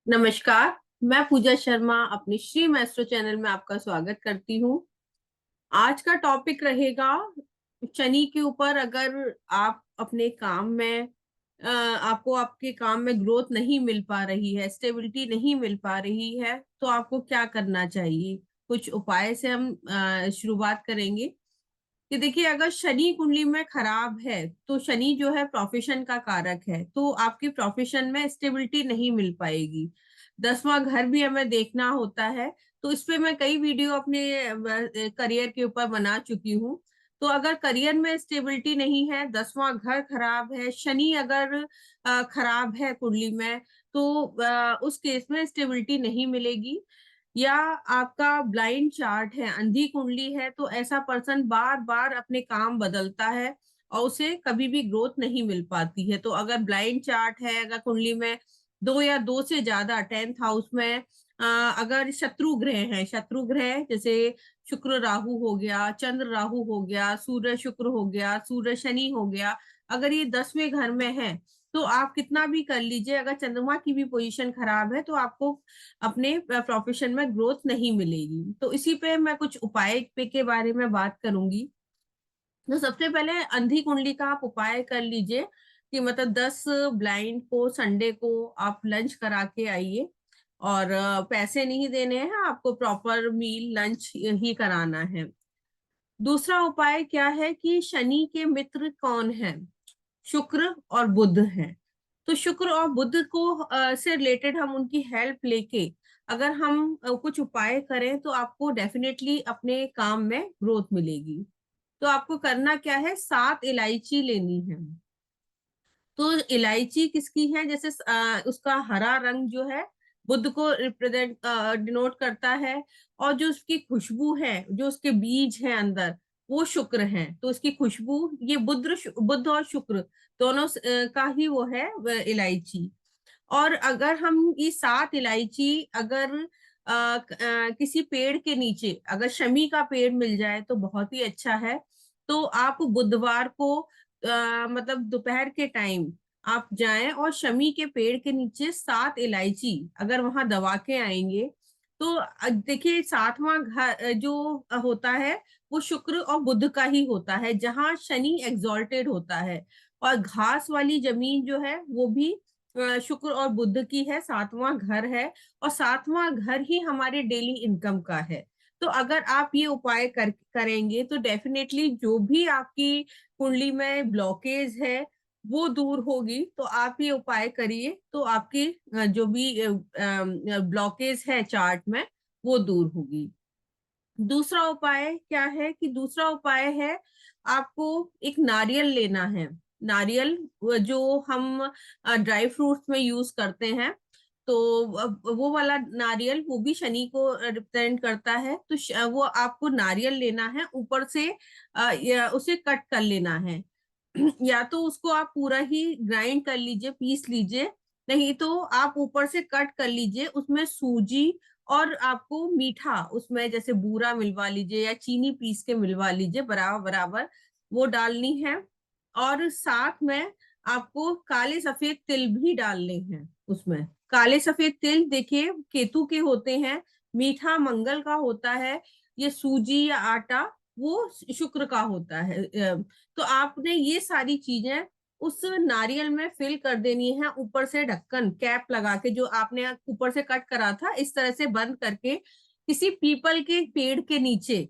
नमस्कार। मैं पूजा शर्मा अपनी श्री मैस्ट्रो चैनल में आपका स्वागत करती हूँ। आज का टॉपिक रहेगा शनि के ऊपर। अगर आप अपने काम में आपको आपके काम में ग्रोथ नहीं मिल पा रही है, स्टेबिलिटी नहीं मिल पा रही है, तो आपको क्या करना चाहिए। कुछ उपाय से हम शुरुआत करेंगे कि देखिए, अगर शनि कुंडली में खराब है तो शनि जो है प्रोफेशन का कारक है, तो आपकी प्रोफेशन में स्टेबिलिटी नहीं मिल पाएगी। 10वां घर भी हमें देखना होता है, तो इस पे मैं कई वीडियो अपने करियर के ऊपर बना चुकी हूँ। तो अगर करियर में स्टेबिलिटी नहीं है, 10वां घर खराब है, शनि अगर खराब है कुंडली में, तो उस केस में स्टेबिलिटी नहीं मिलेगी। या आपका ब्लाइंड चार्ट है, अंधी कुंडली है, तो ऐसा पर्सन बार बार अपने काम बदलता है और उसे कभी भी ग्रोथ नहीं मिल पाती है। तो अगर ब्लाइंड चार्ट है, अगर कुंडली में दो या दो से ज्यादा 10th हाउस में अगर शत्रु ग्रह हैं, शत्रु ग्रह जैसे शुक्र राहु हो गया, चंद्र राहु हो गया, सूर्य शुक्र हो गया, सूर्य शनि हो गया, अगर ये 10वें घर में है, तो आप कितना भी कर लीजिए, अगर चंद्रमा की भी पोजीशन खराब है, तो आपको अपने प्रोफेशन में ग्रोथ नहीं मिलेगी। तो इसी पे मैं कुछ उपाय पे के बारे में बात करूंगी। तो सबसे पहले अंधी कुंडली का आप उपाय कर लीजिए कि मतलब 10 ब्लाइंड को संडे को आप लंच करा के आइए। और पैसे नहीं देने हैं आपको, प्रॉपर मील लंच ही कराना है। दूसरा उपाय क्या है कि शनि के मित्र कौन है? शुक्र और बुध हैं। तो शुक्र और बुध को से रिलेटेड हम उनकी हेल्प लेके अगर हम कुछ उपाय करें, तो आपको डेफिनेटली अपने काम में ग्रोथ मिलेगी। तो आपको करना क्या है, 7 इलायची लेनी है। तो इलायची किसकी है, जैसे उसका हरा रंग जो है बुध को रिप्रेजेंट डिनोट करता है, और जो उसकी खुशबू है, जो उसके बीज हैं अंदर, वो शुक्र हैं। तो उसकी खुशबू, ये बुध और शुक्र दोनों का ही वो है इलायची। और अगर हम ये 7 इलायची अगर किसी पेड़ के नीचे, अगर शमी का पेड़ मिल जाए तो बहुत ही अच्छा है। तो आप बुधवार को मतलब दोपहर के टाइम आप जाएं और शमी के पेड़ के नीचे 7 इलायची अगर वहां दबा के आएंगे, तो देखिए 7वां घर जो होता है वो शुक्र और बुध का ही होता है, जहां शनि एग्जॉल्टेड होता है। और घास वाली जमीन जो है वो भी शुक्र और बुध की है, 7वां घर है। और 7वां घर ही हमारे डेली इनकम का है। तो अगर आप ये उपाय करेंगे, तो डेफिनेटली जो भी आपकी कुंडली में ब्लॉकेज है वो दूर होगी। तो आप ये उपाय करिए, तो आपकी जो भी ब्लॉकेज है चार्ट में वो दूर होगी। दूसरा उपाय क्या है कि दूसरा उपाय है, आपको एक नारियल लेना है। नारियल जो हम ड्राई फ्रूट्स में यूज करते हैं, तो वो वाला नारियल, वो भी शनि को रिप्रेजेंट करता है। तो वो आपको नारियल लेना है, ऊपर से उसे कट कर लेना है। या तो उसको आप पूरा ही ग्राइंड कर लीजिए, पीस लीजिए, नहीं तो आप ऊपर से कट कर लीजिए, उसमें सूजी और आपको मीठा उसमें जैसे बूरा मिलवा लीजिए या चीनी पीस के मिलवा लीजिए, बराबर बराबर वो डालनी है। और साथ में आपको काले सफेद तिल भी डालने हैं उसमें। काले सफेद तिल देखिए केतु के होते हैं, मीठा मंगल का होता है, ये सूजी या आटा वो शुक्र का होता है। तो आपने ये सारी चीजें उस नारियल में फिल कर देनी है, ऊपर से ढक्कन कैप लगा के, जो आपने ऊपर से कट करा था इस तरह से बंद करके, किसी पीपल के पेड़ के नीचे,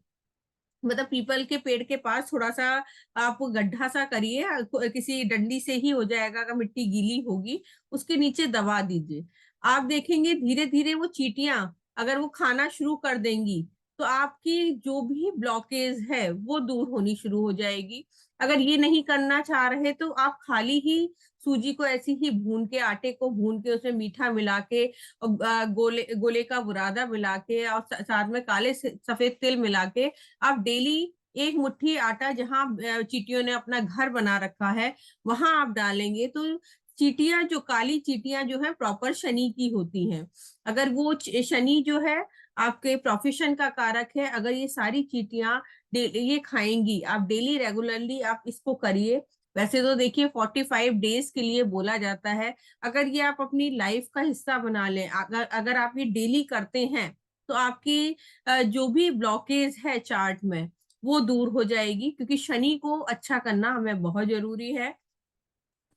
मतलब पीपल के पेड़ के पास थोड़ा सा आप गड्ढा सा करिए, किसी डंडी से ही हो जाएगा, अगर मिट्टी गीली होगी उसके नीचे दबा दीजिए। आप देखेंगे धीरे धीरे वो चींटियां अगर वो खाना शुरू कर देंगी, तो आपकी जो भी ब्लॉकेज है वो दूर होनी शुरू हो जाएगी। अगर ये नहीं करना चाह रहे, तो आप खाली ही सूजी को ऐसे ही भून के, आटे को भून के उसमें मीठा मिला के और गोले गोले का बुरादा मिला के और साथ में काले सफेद तिल मिला के आप डेली एक मुट्ठी आटा, जहां चींटियों ने अपना घर बना रखा है, वहां आप डालेंगे, तो चींटियां, जो काली चींटियां जो है प्रॉपर शनि की होती हैं। अगर वो शनि जो है आपके प्रोफेशन का कारक है, अगर ये सारी चींटियां ये खाएंगी, आप डेली रेगुलरली आप इसको करिए, वैसे तो देखिए 45 डेज के लिए बोला जाता है। अगर ये आप अपनी लाइफ का हिस्सा बना लें, अगर अगर आप ये डेली करते हैं, तो आपकी जो भी ब्लॉकेज है चार्ट में वो दूर हो जाएगी, क्योंकि शनि को अच्छा करना हमें बहुत जरूरी है।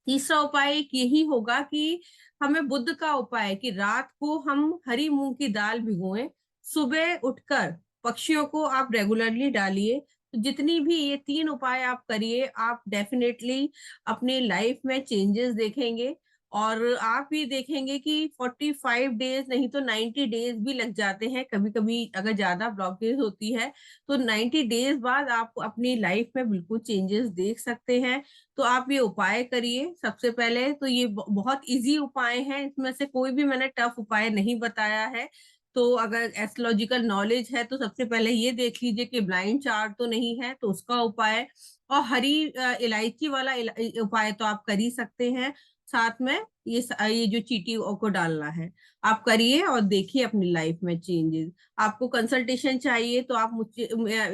तीसरा उपाय एक यही होगा कि हमें बुध का उपाय कि रात को हम हरी मूंग की दाल भिगोएं, सुबह उठकर पक्षियों को आप रेगुलरली डालिए। तो जितनी भी ये 3 उपाय आप करिए, आप डेफिनेटली अपने लाइफ में चेंजेस देखेंगे। और आप भी देखेंगे कि 45 डेज नहीं तो 90 डेज भी लग जाते हैं कभी कभी, अगर ज्यादा ब्लॉकेज होती है तो 90 डेज बाद आप अपनी लाइफ में बिल्कुल चेंजेस देख सकते हैं। तो आप ये उपाय करिए। सबसे पहले तो ये बहुत इजी उपाय है, इसमें से कोई भी मैंने टफ उपाय नहीं बताया है। तो अगर एस्ट्रोलॉजिकल नॉलेज है तो सबसे पहले ये देख लीजिए कि ब्लाइंड चार्ट तो नहीं है, तो उसका उपाय। और हरी इलायची वाला उपाय तो आप कर ही सकते हैं। साथ में ये जो चींटी को डालना है, आप करिए और देखिए अपनी लाइफ में चेंजेस। आपको कंसल्टेशन चाहिए तो आप मुझे,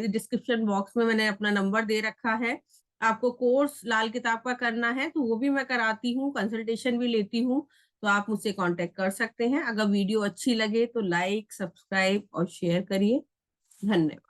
डिस्क्रिप्शन बॉक्स में मैंने अपना नंबर दे रखा है। आपको कोर्स लाल किताब का करना है तो वो भी मैं कराती हूँ, कंसल्टेशन भी लेती हूँ। तो आप मुझसे कांटेक्ट कर सकते हैं। अगर वीडियो अच्छी लगे तो लाइक, सब्सक्राइब और शेयर करिए। धन्यवाद।